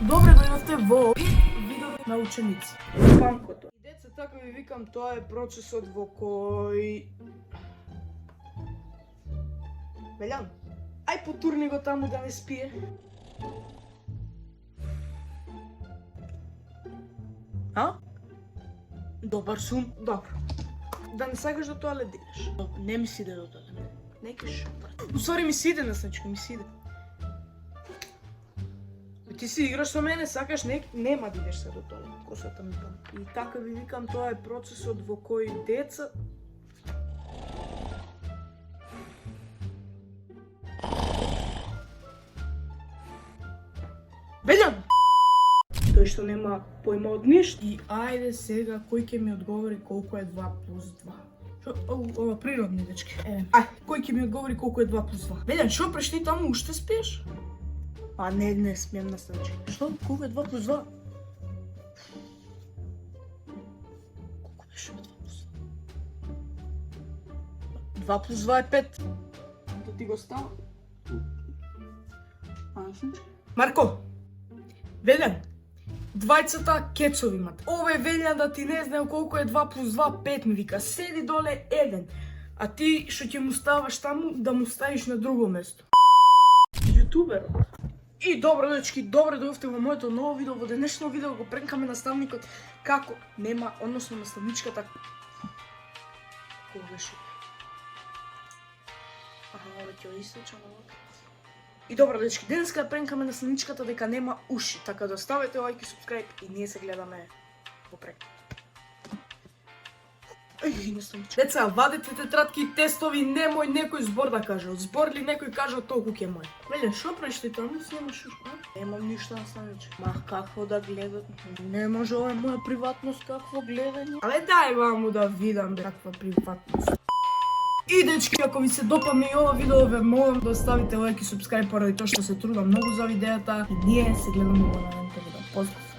Добре дојдовте во видови на ученици. Мамкото. И деца, така ви викам, тоа е процесот во кој... Велјан, ај потурни го таму да не спие. А? Добар сум. Добро. Да не сакаш до тоалет да идеш. Не ми си иде до тоалет. Не кеш. Усвари ми си иде, насничко, ми си иде. Ти си играш со мене, сакаш, нема да идеш се до тоалет. Косата ми пам. И така ви викам, тоа е процесот во кој деца... Белјан! Тој што нема појма од ништо. И ајде сега, кој ќе ми одговори колку е 2 плюс 2? Ова природни, дечки. Кој ќе ми одговори колку е 2 плюс 2? Белјан, шо преш ти таму уште спиеш? А не смеем наставачи. Што? Колку е 2 плюс 2? Колку беше 2 плюс 2? 2 плюс 2 е 5. Да ти го става? Марко! Велјан! Двајцата кецови имат. Овој Велјан да ти не знае колку е 2 плюс 2, 5 ми вика. Седи доле 1. А ти што ќе му ставаш таму, да му ставиш на друго место. Јутубер. И добро, дечки, добре дојдовте во моето ново видео. Во денешно видео го пренкаме наставникот како нема, односно наставничката. Кој беше? Ова ќе истечам овака. И добро, дечки, денеска пренкаме наставничката дека нема уши, така да ставете лајк и субскрайб и ние се гледаме во прек. Деца, вадете тетрадки и тестови, немој некој збор да каже. Од збор ли некој каже, толку ќе мој. Веле, шо правиш ти таму? Снимаш уши? Немам ништо наставниче. Мах, какво да гледат? Не може, ова е моја приватност, какво гледање. Але дај ваму да видам каква приватност. И дечки, ако ви се допадне и ова видео, ве молам да оставите лајк и субскрайб поради тоа што се трудам многу за видеята. И ние се гледаме во наредните видео. Поздрав!